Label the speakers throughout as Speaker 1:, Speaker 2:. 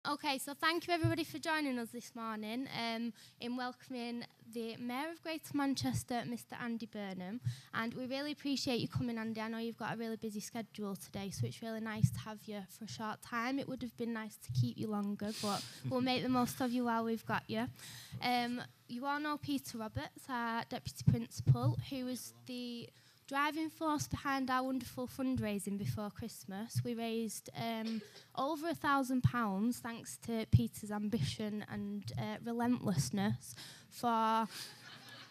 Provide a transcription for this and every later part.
Speaker 1: Okay, so thank you everybody for joining us this morning in welcoming the Mayor of Greater Manchester, Mr. Andy Burnham. And we really appreciate you coming, Andy. I know you've got a really busy schedule today, so it's really nice to have you for a short time. It would have been nice to keep you longer, but we'll make the most of you while we've got you. You all know Peter Roberts, our Deputy Principal, who was the driving force behind our wonderful fundraising before Christmas. We raised over £1,000 thanks to Peter's ambition and relentlessness for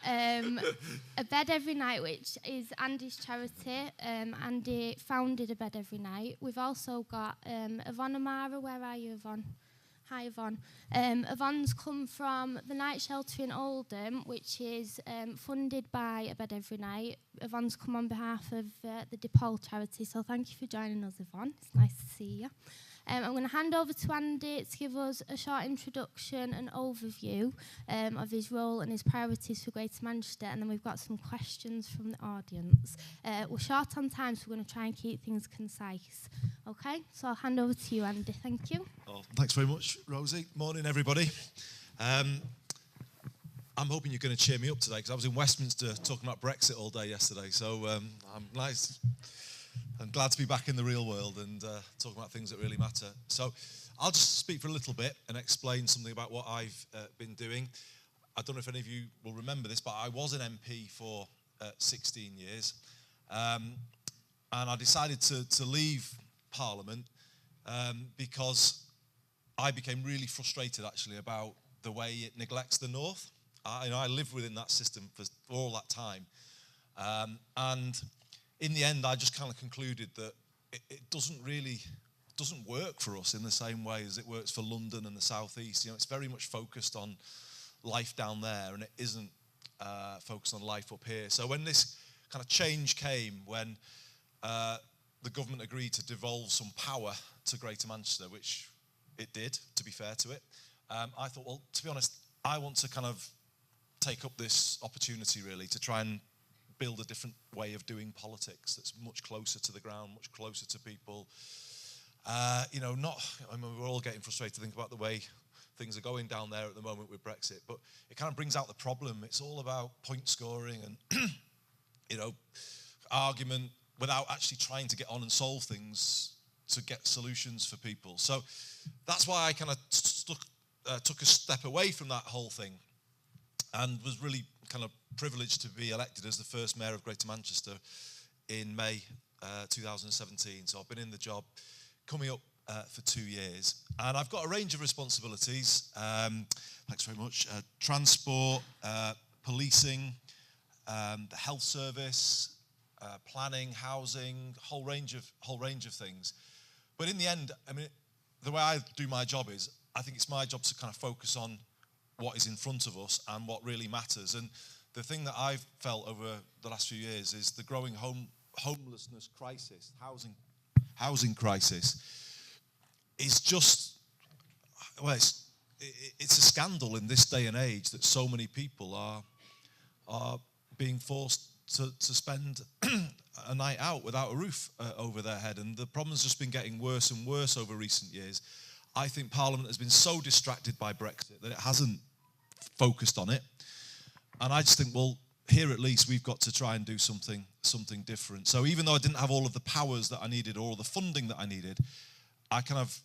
Speaker 1: A Bed Every Night, which is Andy's charity. Andy founded A Bed Every Night. We've also got Yvonne Amara. Where are you, Yvonne? Hi, Yvonne. Yvonne's come from the night shelter in Oldham, which is funded by A Bed Every Night. Yvonne's come on behalf of the DePaul charity, so thank you for joining us, Yvonne. It's nice to see you. I'm going to hand over to Andy to give us a short introduction and overview of his role and his priorities for Greater Manchester, and then we've got some questions from the audience. We're short on time, so we're going to try and keep things concise. Okay, so I'll hand over to you, Andy. Thank you.
Speaker 2: Oh, thanks very much, Rosie. Morning, everybody. I'm hoping you're going to cheer me up today, because I was in Westminster talking about Brexit all day yesterday, so I'm glad to be back in the real world and talking about things that really matter. So I'll just speak for a little bit and explain something about what I've been doing. I don't know if any of you will remember this, but I was an MP for 16 years. And I decided to leave Parliament because I became really frustrated, actually, about the way it neglects the North. I lived within that system for all that time. And in the end, I just kind of concluded that it doesn't work for us in the same way as it works for London and the South East. It's very much focused on life down there, and it isn't focused on life up here. So when this kind of change came, when the government agreed to devolve some power to Greater Manchester, which it did, to be fair to it, I thought, well, to be honest, I want to kind of take up this opportunity, really, to try and build a different way of doing politics that's much closer to the ground, much closer to people. We're all getting frustrated to think about the way things are going down there at the moment with Brexit, but it kind of brings out the problem. It's all about point scoring and, argument without actually trying to get on and solve things to get solutions for people. So that's why I kind of took a step away from that whole thing and was really kind of privileged to be elected as the first mayor of Greater Manchester in May 2017. So I've been in the job coming up for 2 years. And I've got a range of responsibilities. Thanks very much. Transport, policing, the health service, planning, housing, whole range of things. But in the end, the way I do my job is, I think it's my job to kind of focus on what is in front of us and what really matters. And the thing that I've felt over the last few years is the growing homelessness crisis, housing crisis, is just, well, it's a scandal in this day and age that so many people are being forced to spend a night out without a roof over their head. And the problem's just been getting worse and worse over recent years. I think Parliament has been so distracted by Brexit that it hasn't focused on it. And I just think, well, here at least we've got to try and do something different. So even though I didn't have all of the powers that I needed or all the funding that I needed, I kind of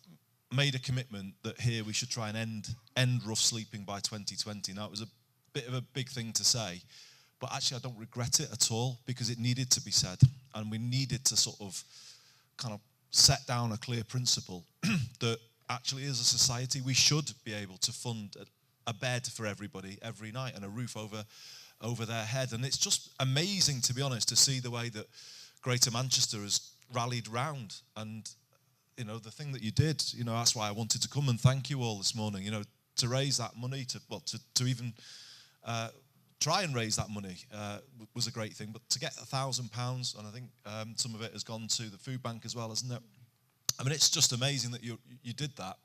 Speaker 2: made a commitment that here we should try and end rough sleeping by 2020. Now, it was a bit of a big thing to say, but actually I don't regret it at all, because it needed to be said. And we needed to sort of kind of set down a clear principle that actually, as a society, we should be able to fund a bed for everybody every night and a roof over their head. And it's just amazing, to be honest, to see the way that Greater Manchester has rallied round. And, the thing that you did, that's why I wanted to come and thank you all this morning, to raise that money, to even try and raise that money was a great thing. But to get £1,000, and I think some of it has gone to the Foodbank as well, hasn't it? It's just amazing that you did that,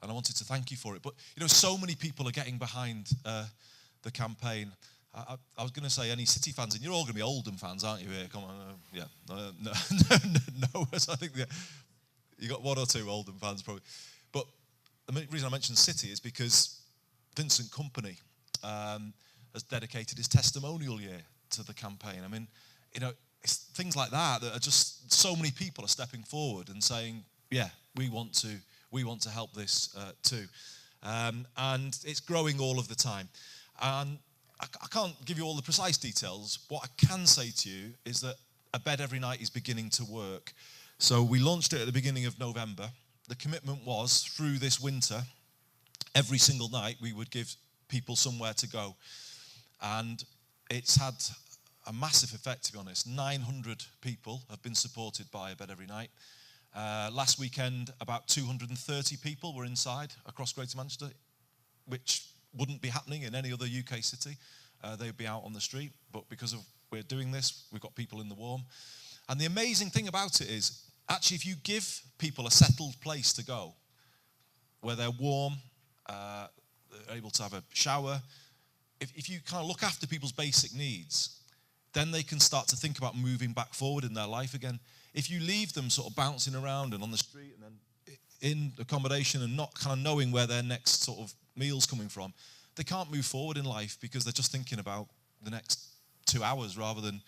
Speaker 2: and I wanted to thank you for it. But, so many people are getting behind the campaign. I was going to say any City fans, and you're all going to be Oldham fans, aren't you here? Come on, yeah. No. So I think you got one or two Oldham fans probably. But the reason I mentioned City is because Vincent Company has dedicated his testimonial year to the campaign. I mean, it's things like that are just, so many people are stepping forward and saying, yeah, we want to help this too. And it's growing all of the time. And I can't give you all the precise details. What I can say to you is that A Bed Every Night is beginning to work. So we launched it at the beginning of November. The commitment was, through this winter, every single night we would give people somewhere to go. And it's had a massive effect, to be honest. 900 people have been supported by A Bed Every Night. Last weekend, about 230 people were inside across Greater Manchester, which wouldn't be happening in any other UK city. They'd be out on the street, but because we're doing this, we've got people in the warm. And the amazing thing about it is, actually, if you give people a settled place to go, where they're warm, they're able to have a shower, if you kind of look after people's basic needs, then they can start to think about moving back forward in their life again. If you leave them sort of bouncing around and on the street and then in accommodation and not kind of knowing where their next sort of meal's coming from, they can't move forward in life because they're just thinking about the next 2 hours rather than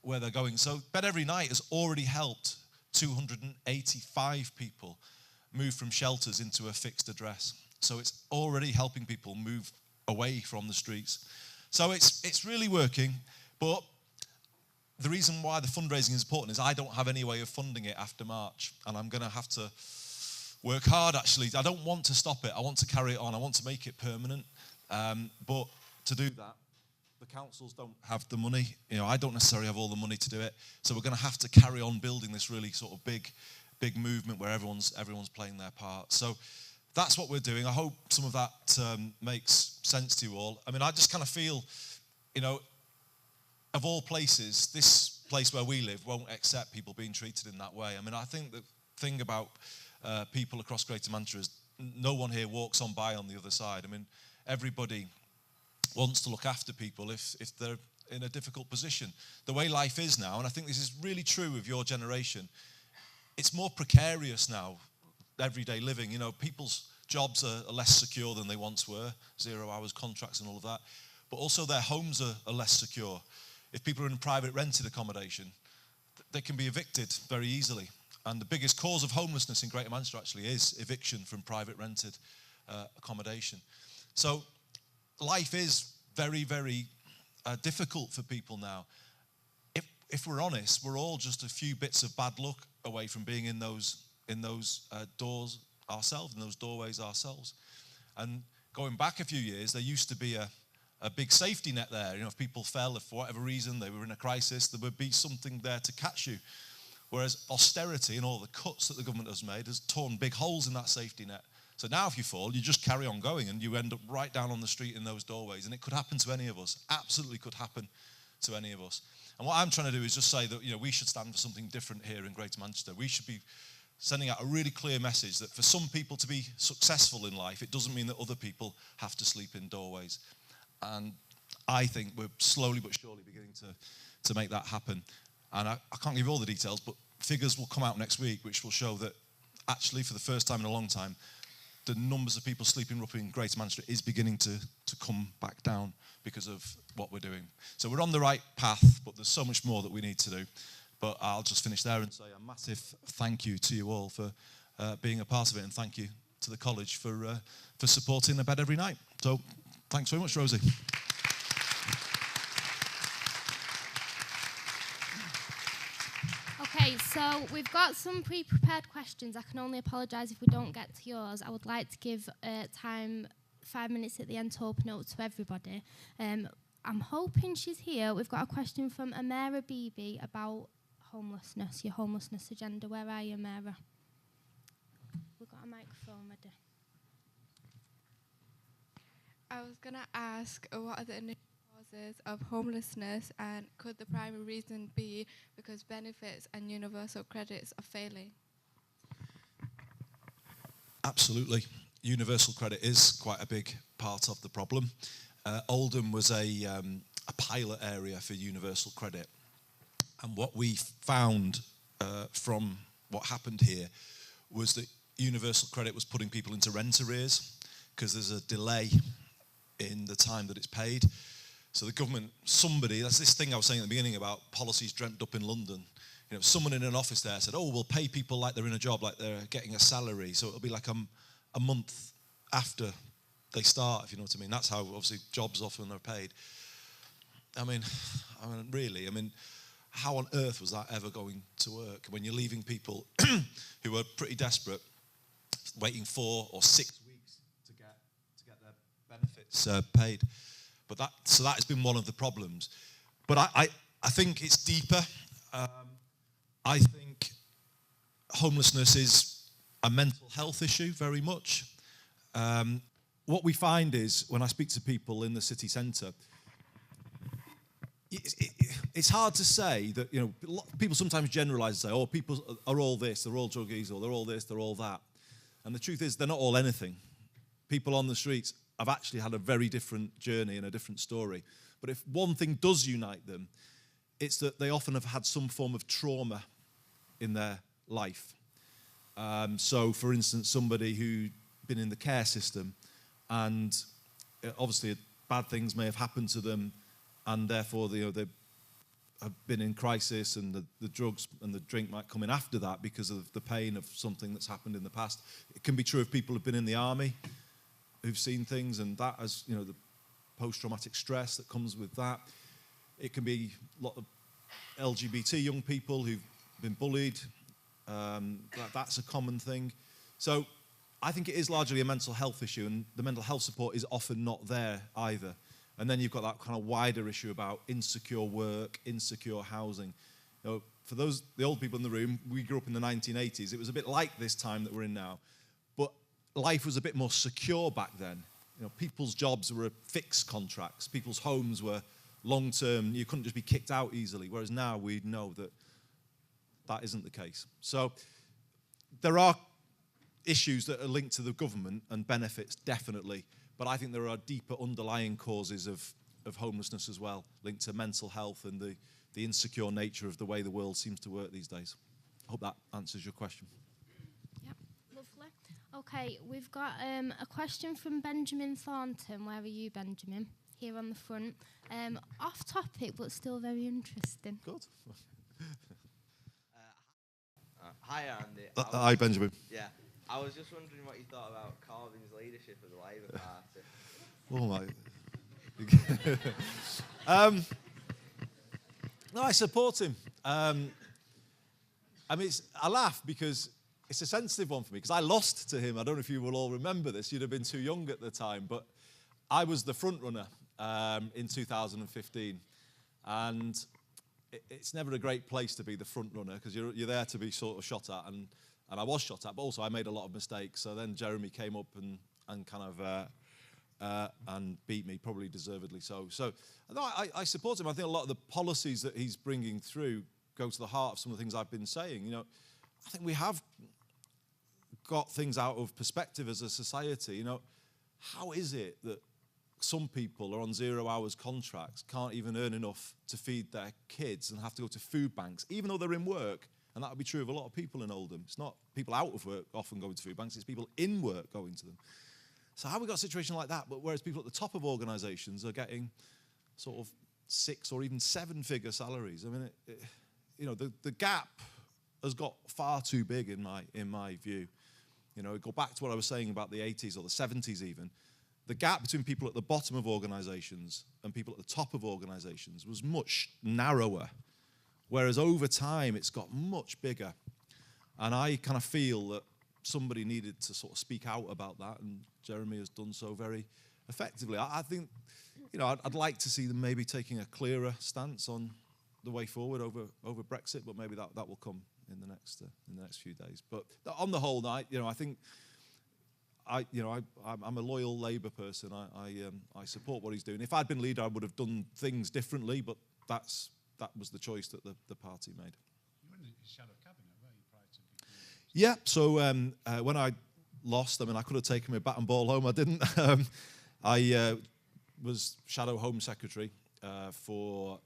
Speaker 2: where they're going. So Bed Every Night has already helped 285 people move from shelters into a fixed address. So it's already helping people move away from the streets. So it's really working, but the reason why the fundraising is important is I don't have any way of funding it after March, and I'm going to have to work hard, actually. I don't want to stop it. I want to carry it on. I want to make it permanent. But to do that, the councils don't have the money. I don't necessarily have all the money to do it. So we're going to have to carry on building this really sort of big movement where everyone's playing their part. So that's what we're doing. I hope some of that makes sense to you all. I mean, I just kind of feel, of all places, this place where we live won't accept people being treated in that way. I mean, I think the thing about people across Greater Manchester is no one here walks on by on the other side. I mean, everybody wants to look after people if they're in a difficult position. The way life is now, and I think this is really true of your generation, it's more precarious now, everyday living. People's jobs are less secure than they once were, 0 hours contracts and all of that. But also their homes are less secure. If people are in private rented accommodation, they can be evicted very easily. And the biggest cause of homelessness in Greater Manchester actually is eviction from private rented accommodation. So life is very, very difficult for people now. If we're honest, we're all just a few bits of bad luck away from being in those doors ourselves, in those doorways ourselves. And going back a few years, there used to be a big safety net there. If people fell, if for whatever reason they were in a crisis, there would be something there to catch you. Whereas austerity and all the cuts that the government has made has torn big holes in that safety net. So now if you fall, you just carry on going and you end up right down on the street in those doorways. And it could happen to any of us, absolutely could happen to any of us. And what I'm trying to do is just say that we should stand for something different here in Greater Manchester. We should be sending out a really clear message that for some people to be successful in life, it doesn't mean that other people have to sleep in doorways. And I think we're slowly but surely beginning to make that happen. And I can't give you all the details, but figures will come out next week which will show that actually for the first time in a long time, the numbers of people sleeping rough in Greater Manchester is beginning to come back down because of what we're doing. So we're on the right path, but there's so much more that we need to do. But I'll just finish there and say a massive thank you to you all for being a part of it, and thank you to the college for supporting A Bed Every Night. So thanks very much, Rosie.
Speaker 1: Okay, so we've got some pre-prepared questions. I can only apologise if we don't get to yours. I would like to give time, 5 minutes at the end to open it up to everybody. I'm hoping she's here. We've got a question from Amira Bibi about homelessness, your homelessness agenda. Where are you, Amira? We've got a microphone ready.
Speaker 3: I was going to ask, what are the initial causes of homelessness, and could the primary reason be because benefits and universal credits are failing?
Speaker 2: Absolutely. Universal credit is quite a big part of the problem. Oldham was a pilot area for universal credit. And what we found from what happened here was that universal credit was putting people into rent arrears because there's a delay in the time that it's paid. So the government, that's this thing I was saying at the beginning about policies dreamt up in London. You know, someone in an office there said, oh, we'll pay people like they're in a job, like they're getting a salary. So it'll be like a month after they start, if you know what I mean. That's how, obviously, jobs often are paid. I mean, really, how on earth was that ever going to work when you're leaving people who are pretty desperate, waiting 4 or 6 weeks to get their benefits paid? But that has been one of the problems. But I think it's deeper. I think homelessness is a mental health issue very much. What we find is, when I speak to people in the city centre, it's hard to say that, you know, people sometimes generalise and say, oh, people are all this, they're all druggies, or they're all this, they're all that. And the truth is, they're not all anything. People on the streets have actually had a very different journey and a different story. But if one thing does unite them, it's that they often have had some form of trauma in their life. So, for instance, somebody who'd been in the care system, and obviously bad things may have happened to them, and therefore they have been in crisis, and the drugs and the drink might come in after that because of the pain of something that's happened in the past. It can be true of people who've been in the army, who've seen things, and that has, you know, the post-traumatic stress that comes with that. It can be a lot of LGBT young people who've been bullied. That's a common thing. So I think it is largely a mental health issue, and the mental health support is often not there either. And then you've got that kind of wider issue about insecure work, insecure housing. You know, for the old people in the room, we grew up in the 1980s. It was a bit like this time that we're in now, but life was a bit more secure back then. You know, people's jobs were fixed contracts. People's homes were long-term. You couldn't just be kicked out easily, whereas now we know that that isn't the case. So there are issues that are linked to the government and benefits, definitely, but I think there are deeper underlying causes of homelessness as well, linked to mental health and the insecure nature of the way the world seems to work these days. I hope that answers your question.
Speaker 1: Yep, lovely. Okay, we've got a question from Benjamin Thornton. Where are you, Benjamin? Here on the front. Off topic, but still very interesting.
Speaker 2: Good.
Speaker 4: Hi, Andy.
Speaker 2: Hi, Benjamin.
Speaker 4: Yeah, I was just wondering what you thought about Corbyn's leadership of the Labour Party.
Speaker 2: Oh, my. No, I support him. I laugh because it's a sensitive one for me, because I lost to him. I don't know if you will all remember this. You'd have been too young at the time, but I was the front runner in 2015, and it's never a great place to be the front runner, because you're there to be sort of shot at, and I was shot at, but also I made a lot of mistakes. So then Jeremy came up and kind of and beat me, probably deservedly so. So no, I support him. I think a lot of the policies that he's bringing through go to the heart of some of the things I've been saying. You know, I think we have got things out of perspective as a society. You know, how is it that some people are on 0 hours contracts, can't even earn enough to feed their kids, and have to go to food banks, even though they're in work? And that would be true of a lot of people in Oldham. It's not people out of work often going to food banks, it's people in work going to them. So how have we got a situation like that, but whereas people at the top of organisations are getting sort of 6 or even 7-figure salaries? I mean, you know, the gap has got far too big in my view. You know, go back to what I was saying about the 80s or the 70s even. The gap between people at the bottom of organisations and people at the top of organisations was much narrower, whereas over time it's got much bigger. And I kind of feel that somebody needed to sort of speak out about that, and Jeremy has done so very effectively. I think, you know, I'd like to see them maybe taking a clearer stance on the way forward over Brexit, but maybe that will come in the next few days. But on the whole, I think I'm a loyal Labour person. I support what he's doing. If I'd been leader, I would have done things differently, but that was the choice that the party made.
Speaker 5: You were in his shadow cabinet, weren't you, prior to becoming...
Speaker 2: Yeah, so when I lost, I could have taken my bat and ball home. I didn't. I was Shadow Home Secretary for,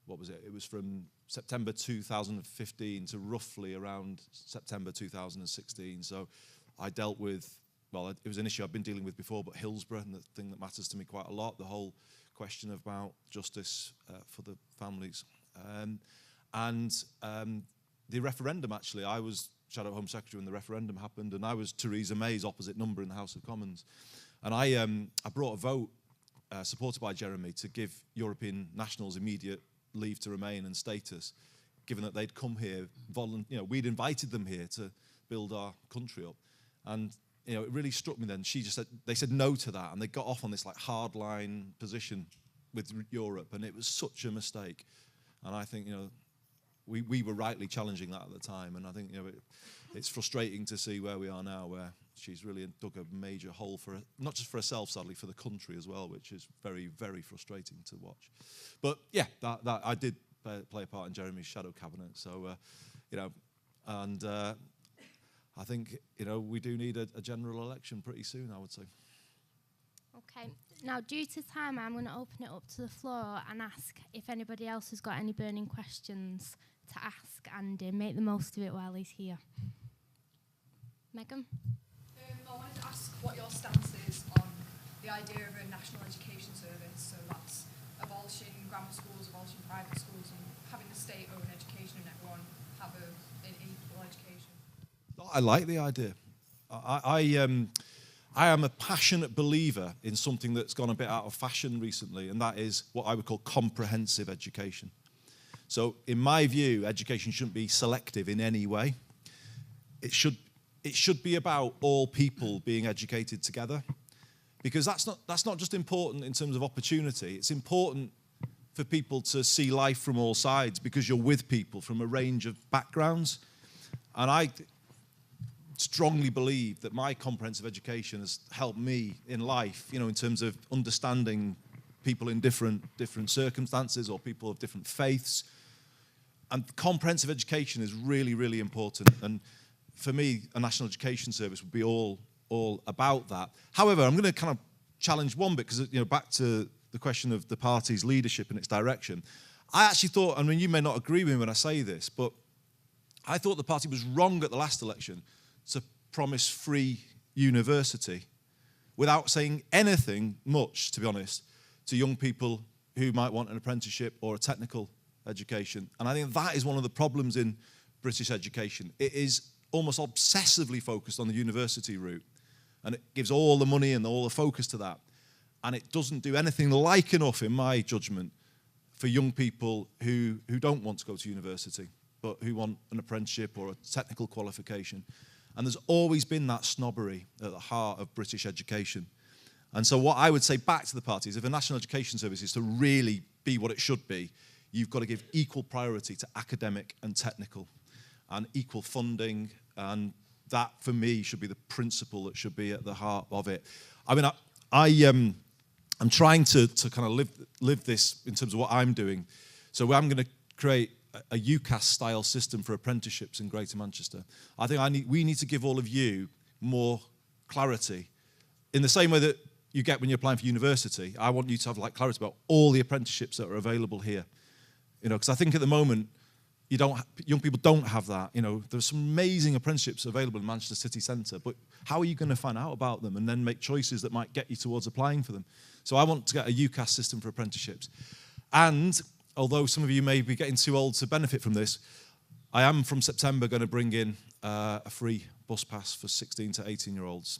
Speaker 2: what was it? It was from September 2015 to roughly around September 2016. So I dealt with, well, it was an issue I've been dealing with before, but Hillsborough, and the thing that matters to me quite a lot, the whole question about justice for the families. The referendum, actually, I was Shadow Home Secretary when the referendum happened, and I was Theresa May's opposite number in the House of Commons. And I brought a vote supported by Jeremy to give European nationals immediate leave to remain and status, given that they'd come here, we'd invited them here to build our country up. And it really struck me then. They said no to that, and they got off on this like hardline position with Europe, and it was such a mistake. And I think we were rightly challenging that at the time, and I think it's frustrating to see where we are now, where she's really dug a major hole for not just for herself, sadly, for the country as well, which is very, very frustrating to watch. But yeah, that I did play a part in Jeremy's shadow cabinet, so and I think we do need a general election pretty soon, I would say.
Speaker 1: Okay. Now, due to time, I'm going to open it up to the floor and ask if anybody else has got any burning questions to ask Andy. Make the most of it while he's here. Megan?
Speaker 6: I wanted to ask what your stance is on the idea of a national education service. So that's abolishing grammar schools, abolishing private schools, and having the state own education and everyone have an equal education.
Speaker 2: I like the idea. I am a passionate believer in something that's gone a bit out of fashion recently, and that is what I would call comprehensive education. So in my view, education shouldn't be selective in any way. It should be about all people being educated together, because that's not just important in terms of opportunity. It's important for people to see life from all sides, because you're with people from a range of backgrounds. And I strongly believe that my comprehensive education has helped me in life, in terms of understanding people in different circumstances or people of different faiths. And comprehensive education is really, really important. And for me, a national education service would be all about that. However, I'm going to kind of challenge one bit, because back to the question of the party's leadership and its direction. I actually thought, I mean, you may not agree with me when I say this, but I thought the party was wrong at the last election to promise free university without saying anything much, to be honest, to young people who might want an apprenticeship or a technical education. And I think that is one of the problems in British education. It is almost obsessively focused on the university route, and it gives all the money and all the focus to that. And it doesn't do anything like enough, in my judgment, for young people who don't want to go to university, but who want an apprenticeship or a technical qualification. And there's always been that snobbery at the heart of British education. And so what I would say back to the party is, if a national education service is to really be what it should be, you've got to give equal priority to academic and technical, and equal funding, and that, for me, should be the principle that should be at the heart of it. I mean, I'm trying to kind of live this in terms of what I'm doing. So I'm going to create a UCAS-style system for apprenticeships in Greater Manchester. I think we need to give all of you more clarity. In the same way that you get when you're applying for university, I want you to have clarity about all the apprenticeships that are available here. Because I think at the moment, young people don't have that. There's some amazing apprenticeships available in Manchester city centre, but how are you going to find out about them and then make choices that might get you towards applying for them? So I want to get a UCAS system for apprenticeships. And although some of you may be getting too old to benefit from this, I am from September going to bring in a free bus pass for 16 to 18-year-olds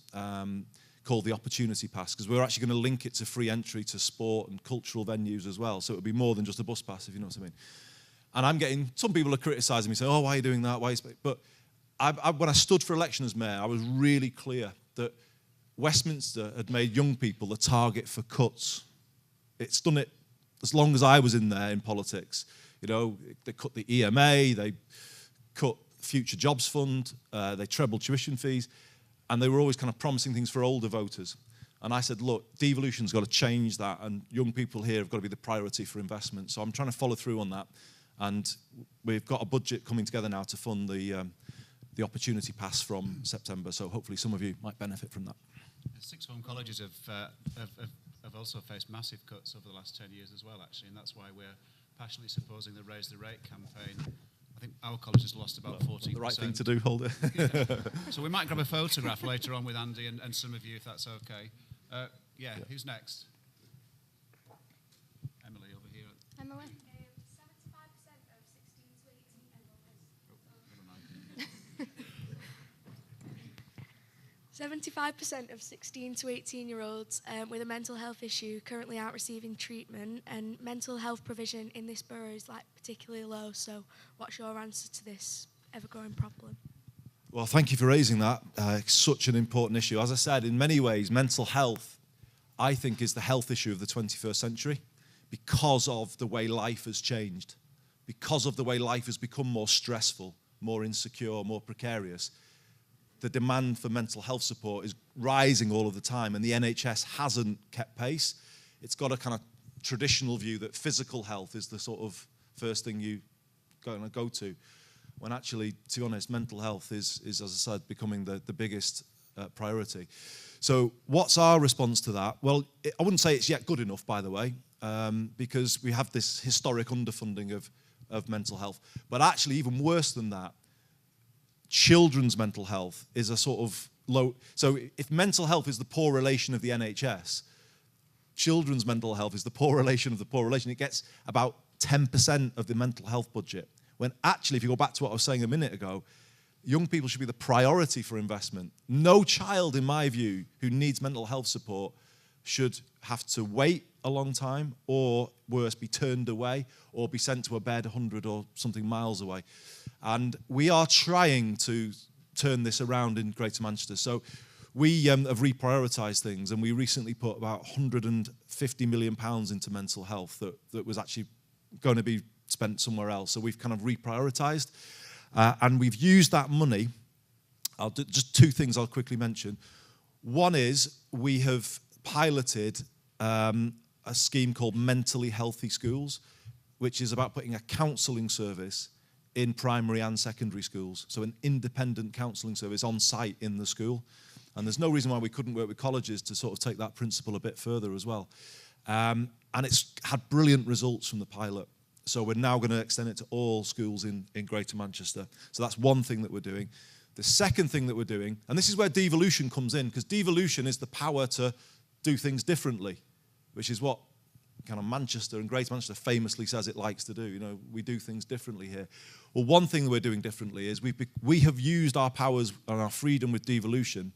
Speaker 2: called the Opportunity Pass, because we're actually going to link it to free entry to sport and cultural venues as well. So it would be more than just a bus pass, if you know what I mean. And I'm getting, some people are criticising me, saying, oh, why are you doing that? But when I stood for election as mayor, I was really clear that Westminster had made young people the target for cuts. It's done it as long as I was in there in politics. They cut the EMA, they cut Future Jobs Fund, they trebled tuition fees, and they were always kind of promising things for older voters. And I said, look, devolution's got to change that, and young people here have got to be the priority for investment. So I'm trying to follow through on that. And we've got a budget coming together now to fund the Opportunity Pass from September. So hopefully some of you might benefit from that.
Speaker 5: Sixth form colleges have also faced massive cuts over the last 10 years as well, actually, and that's why we're passionately supporting the Raise the Rate campaign. I think our college has lost about 14%.
Speaker 2: The right thing to do, hold it.
Speaker 5: So we might grab a photograph later on with Andy and some of you, if that's okay. Who's next? Emily, over here.
Speaker 1: Emily?
Speaker 7: 75% of 16 to 18-year-olds with a mental health issue currently aren't receiving treatment, and mental health provision in this borough is particularly low. So what's your answer to this ever-growing problem?
Speaker 2: Well, thank you for raising that. It's such an important issue. As I said, in many ways, mental health, I think, is the health issue of the 21st century because of the way life has changed, because of the way life has become more stressful, more insecure, more precarious. The demand for mental health support is rising all of the time, and the NHS hasn't kept pace. It's got a kind of traditional view that physical health is the sort of first thing you go to, when actually, to be honest, mental health is as I said, becoming the biggest priority. So what's our response to that? Well, I wouldn't say it's yet good enough, by the way, because we have this historic underfunding of mental health. But actually, even worse than that, children's mental health is a sort of low. So if mental health is the poor relation of the NHS, children's mental health is the poor relation of the poor relation. It gets about 10% of the mental health budget. When actually, if you go back to what I was saying a minute ago, young people should be the priority for investment. No child, in my view, who needs mental health support should have to wait a long time, or worse, be turned away, or be sent to a bed 100 or something miles away. And we are trying to turn this around in Greater Manchester. So we have reprioritised things, and we recently put about £150 million into mental health that was actually going to be spent somewhere else. So we've kind of reprioritised, and we've used that money. I'll do just two things I'll quickly mention. One is we have piloted a scheme called Mentally Healthy Schools, which is about putting a counselling service in primary and secondary schools. So an independent counselling service on site in the school. And there's no reason why we couldn't work with colleges to sort of take that principle a bit further as well. And it's had brilliant results from the pilot. So we're now going to extend it to all schools in Greater Manchester. So that's one thing that we're doing. The second thing that we're doing, and this is where devolution comes in, because devolution is the power to do things differently, which is what kind of Manchester and Greater Manchester famously says it likes to do. You know, we do things differently here. Well, one thing that we're doing differently is we have used our powers and our freedom with devolution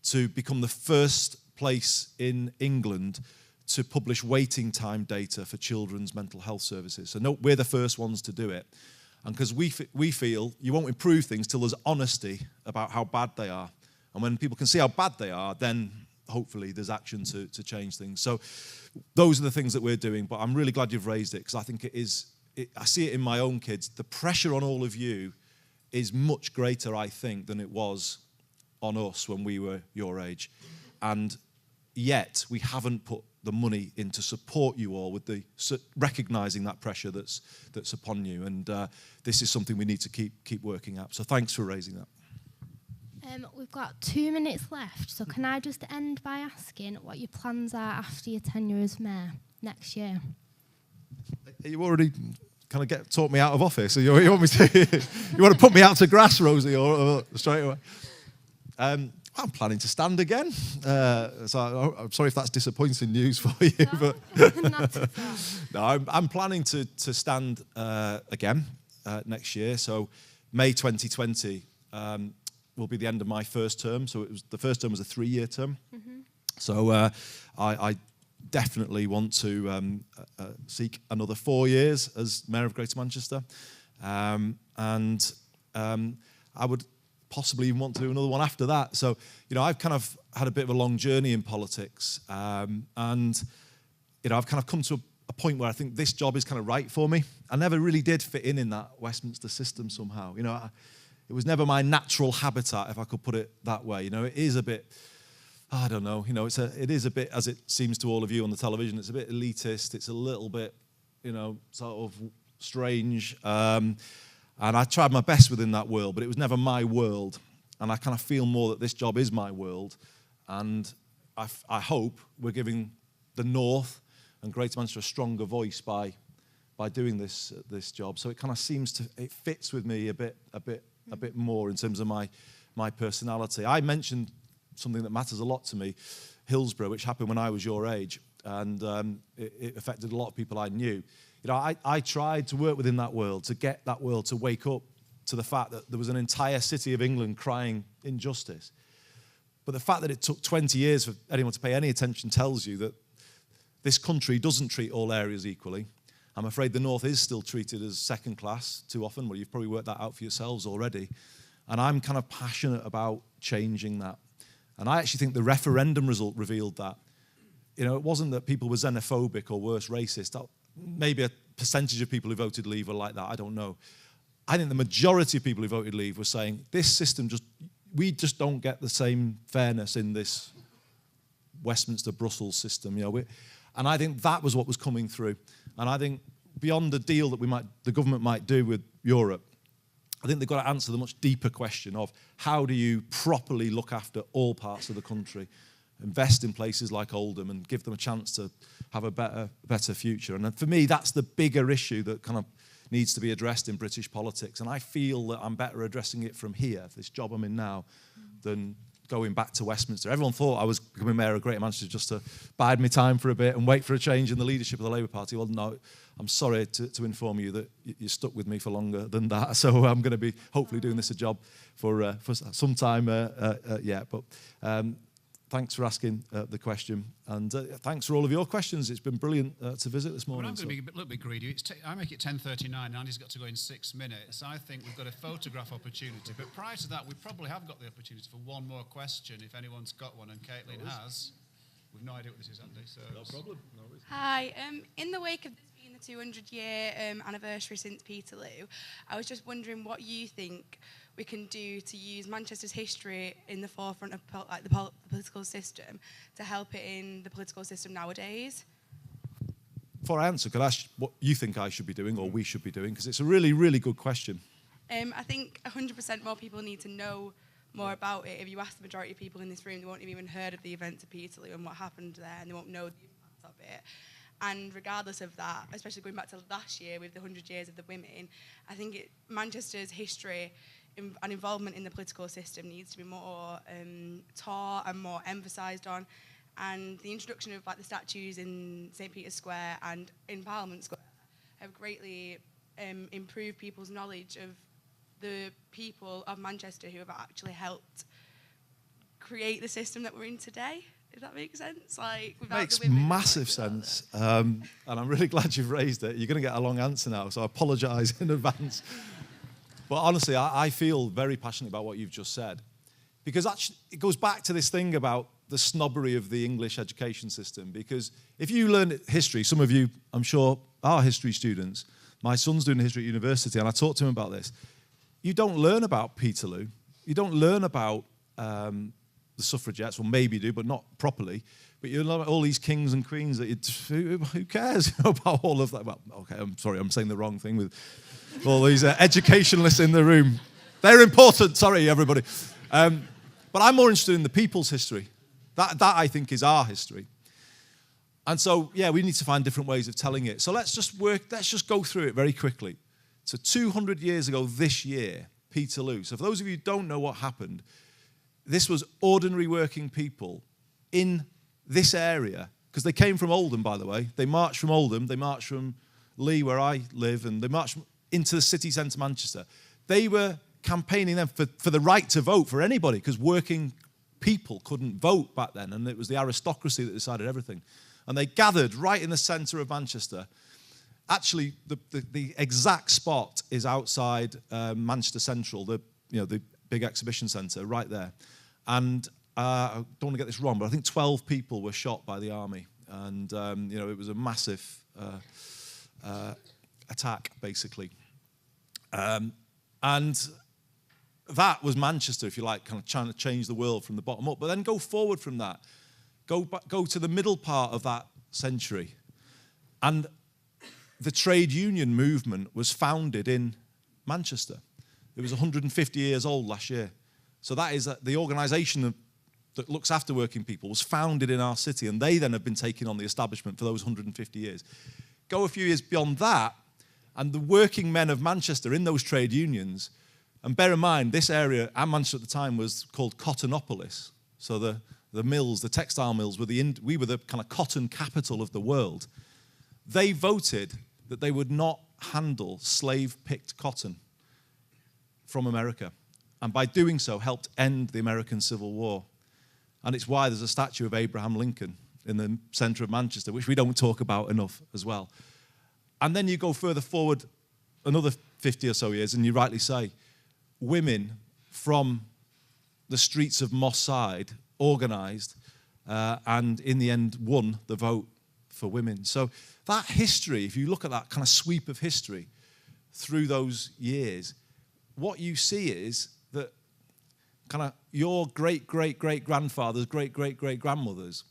Speaker 2: to become the first place in England to publish waiting time data for children's mental health services. So no, we're the first ones to do it. And because we feel you won't improve things till there's honesty about how bad they are. And when people can see how bad they are, then hopefully there's action to change things. So those are the things that we're doing, but I'm really glad you've raised it, because I think I see it in my own kids. The pressure on all of you is much greater, I think, than it was on us when we were your age. And yet we haven't put the money in to support you all with recognising that pressure that's upon you. And this is something we need to keep working at. So thanks for raising that.
Speaker 1: We've got 2 minutes left, so can I just end by asking what your plans are after your tenure as mayor next year?
Speaker 2: You already kind of talk me out of office. So you want me to? You want to put me out to grass, Rosie, or straight away? I'm planning to stand again. So I'm sorry if that's disappointing news for you,
Speaker 1: No,
Speaker 2: but
Speaker 1: not at all.
Speaker 2: no, I'm planning to stand again next year. So May 2020. Will be the end of my first term. So the first term was a 3-year term. Mm-hmm. So I definitely want to seek another 4 years as Mayor of Greater Manchester. And I would possibly even want to do another one after that. So, you know, I've kind of had a bit of a long journey in politics. And, you know, I've kind of come to a point where I think this job is kind of right for me. I never really did fit in that Westminster system somehow. You know, it was never my natural habitat, if I could put it that way. You know, it is a bit, I don't know, you know, it is a bit, as it seems to all of you on the television, it's a bit elitist, it's a little bit, you know, sort of strange. And I tried my best within that world, but it was never my world. And I kind of feel more that this job is my world. And I hope we're giving the North and Greater Manchester a stronger voice by by doing this job. So it kind of it fits with me a bit more in terms of my personality. I mentioned something that matters a lot to me, Hillsborough, which happened when I was your age, and it affected a lot of people I knew. You know, I tried to work within that world, to get that world to wake up to the fact that there was an entire city of England crying injustice. But the fact that it took 20 years for anyone to pay any attention tells you that this country doesn't treat all areas equally. I'm afraid the North is still treated as second class too often. Well, you've probably worked that out for yourselves already. And I'm kind of passionate about changing that. And I actually think the referendum result revealed that. You know, it wasn't that people were xenophobic or worse, racist. Maybe a percentage of people who voted Leave were like that, I don't know. I think the majority of people who voted Leave were saying, this system we just don't get the same fairness in this Westminster, Brussels system. You know, and I think that was what was coming through. And I think beyond the deal that the government might do with Europe, I think they've got to answer the much deeper question of how do you properly look after all parts of the country, invest in places like Oldham and give them a chance to have a better future. And for me, that's the bigger issue that kind of needs to be addressed in British politics. And I feel that I'm better addressing it from here, this job I'm in now, than going back to Westminster. Everyone thought I was becoming Mayor of Greater Manchester just to bide my time for a bit and wait for a change in the leadership of the Labour Party. Well, no, I'm sorry to inform you that you're stuck with me for longer than that. So I'm going to be hopefully doing this a job for some time yet. But thanks for asking the question. And thanks for all of your questions. It's been brilliant to visit this morning.
Speaker 5: Well, I'm going to be a little bit greedy. I make it 10:39, Andy's got to go in 6 minutes. I think we've got a photograph opportunity. But prior to that, we probably have got the opportunity for one more question, if anyone's got one, and Caitlin has. We've no idea what this is, Andy. So
Speaker 2: no problem. No worries.
Speaker 8: Hi. In the wake of this being the 200-year anniversary since Peterloo, I was just wondering what you think we can do to use Manchester's history in the forefront of the political system to help it in the political system nowadays.
Speaker 2: Before I answer, could I ask what you think I should be doing or we should be doing? Because it's a really, really good question.
Speaker 8: I think 100% more people need to know more about it. If you ask the majority of people in this room, they won't have even heard of the events of Peterloo and what happened there, and they won't know the impact of it. And regardless of that, especially going back to last year with the 100 years of the women, I think Manchester's history and involvement in the political system needs to be more taught and more emphasised on. And the introduction of the statues in St Peter's Square and in Parliament Square have greatly improved people's knowledge of the people of Manchester who have actually helped create the system that we're in today. If that makes sense?
Speaker 2: Makes massive sense. And I'm really glad you've raised it. You're going to get a long answer now, so I apologise in advance. But honestly, I feel very passionate about what you've just said. Because actually, it goes back to this thing about the snobbery of the English education system. Because if you learn history, some of you, I'm sure, are history students. My son's doing history at university, and I talked to him about this. You don't learn about Peterloo. You don't learn about the suffragettes. Well, maybe you do, but not properly. But you learn about all these kings and queens. Who cares about all of that? Well, okay, I'm sorry, I'm saying the wrong thing with all these educationalists in the room. They're important, sorry, everybody. But I'm more interested in the people's history. That I think is our history. And so, yeah, we need to find different ways of telling it. So let's just go through it very quickly. So 200 years ago this year, Peterloo. So for those of you who don't know what happened, this was ordinary working people in this area, because they came from Oldham, by the way. They marched from Oldham, they marched from Lee, where I live, and they marched into the city centre, Manchester. They were campaigning then for the right to vote for anybody, because working people couldn't vote back then, and it was the aristocracy that decided everything. And they gathered right in the centre of Manchester. Actually, the exact spot is outside Manchester Central, the big exhibition centre, right there. And I don't want to get this wrong, but I think 12 people were shot by the army, and it was a massive attack, basically. And that was Manchester, if you like, kind of trying to change the world from the bottom up. But then go forward from that, go to the middle part of that century, and the trade union movement was founded in Manchester. It was 150 years old last year. So that is the organisation that looks after working people was founded in our city, and they then have been taking on the establishment for those 150 years. Go a few years beyond that, And the working men of Manchester in those trade unions, and bear in mind, this area, and Manchester at the time, was called Cottonopolis. So the mills, the textile mills, we were the kind of cotton capital of the world. They voted that they would not handle slave-picked cotton from America. And by doing so, helped end the American Civil War. And it's why there's a statue of Abraham Lincoln in the centre of Manchester, which we don't talk about enough as well. And then you go further forward another 50 or so years, and you rightly say, women from the streets of Moss Side organised and in the end won the vote for women. So that history, if you look at that kind of sweep of history through those years, what you see is that kind of your great-great-great-grandfathers, great-great-great-grandmothers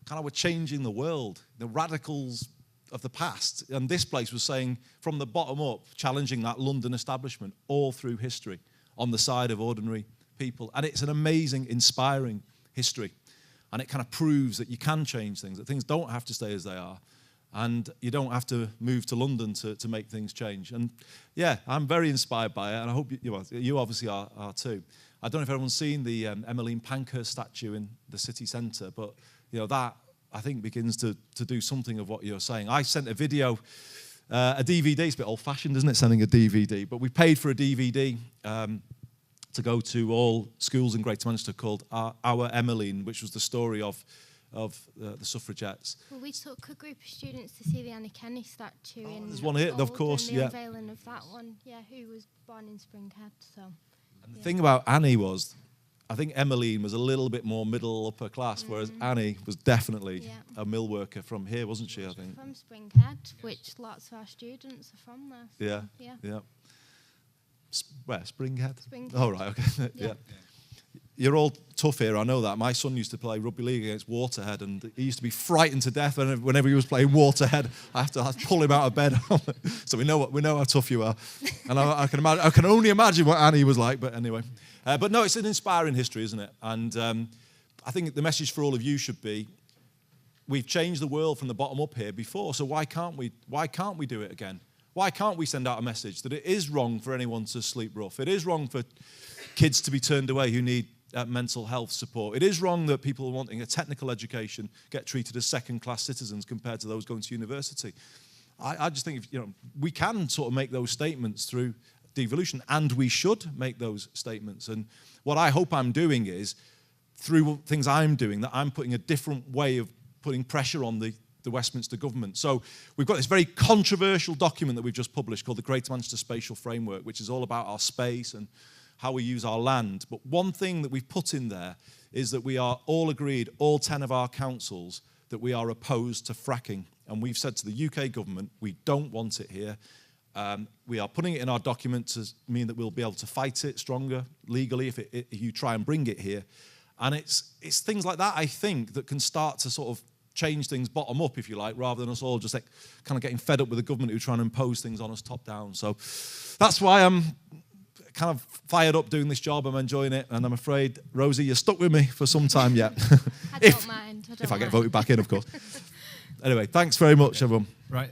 Speaker 2: kind of were changing the world, the radicals of the past. And this place was saying, from the bottom up, challenging that London establishment all through history on the side of ordinary people. And it's an amazing, inspiring history. And it kind of proves that you can change things, that things don't have to stay as they are. And you don't have to move to London to make things change. And yeah, I'm very inspired by it, and I hope you obviously are too. I don't know if everyone's seen the Emmeline Pankhurst statue in the city centre, but that, I think, begins to do something of what you're saying. I sent a video, a DVD. It's a bit old-fashioned, isn't it, sending a DVD? But we paid for a DVD to go to all schools in Greater Manchester called Our Emmeline, which was the story of the suffragettes.
Speaker 1: Well, we took a group of students to see the Annie Kenney statue in
Speaker 2: there's one here,
Speaker 1: Oldham,
Speaker 2: of course,
Speaker 1: the
Speaker 2: yeah.
Speaker 1: unveiling of that one, who was born in Springhead. So.
Speaker 2: And the thing about Annie was, I think Emmeline was a little bit more middle upper class, whereas Annie was definitely a mill worker from here, wasn't she? I think
Speaker 1: from Springhead, which lots of our students are from there. So,
Speaker 2: yeah. Where Springhead?
Speaker 1: Springhead.
Speaker 2: Oh right, okay. yeah. You're all tough here, I know that. My son used to play rugby league against Waterhead, and he used to be frightened to death whenever he was playing Waterhead. I have to pull him out of bed. So we know how tough you are, and I can only imagine what Annie was like. But anyway, but no, it's an inspiring history, isn't it? And I think the message for all of you should be: we've changed the world from the bottom up here before, so why can't we? Why can't we do it again? Why can't we send out a message that it is wrong for anyone to sleep rough? It is wrong for kids to be turned away who need mental health support. It is wrong that people wanting a technical education get treated as second-class citizens compared to those going to university. I just think we can sort of make those statements through devolution, and we should make those statements. And what I hope I'm doing is, through things I'm doing, that I'm putting a different way of putting pressure on the Westminster government. So we've got this very controversial document that we've just published called the Greater Manchester Spatial Framework, which is all about our space and how we use our land. But one thing that we've put in there is that we are all agreed, all 10 of our councils, that we are opposed to fracking. And we've said to the UK government, we don't want it here. We are putting it in our document to mean that we'll be able to fight it stronger legally if you try and bring it here. And it's things like that, I think, that can start to sort of change things bottom up, if you like, rather than us all just like kind of getting fed up with the government who are trying to impose things on us top down. So that's why I'm kind of fired up doing this job. I'm enjoying it, and I'm afraid, Rosie, you're stuck with me for some time yet.
Speaker 1: I don't mind.
Speaker 2: If I get voted back in, of course. Anyway, thanks very much, everyone.
Speaker 5: Right.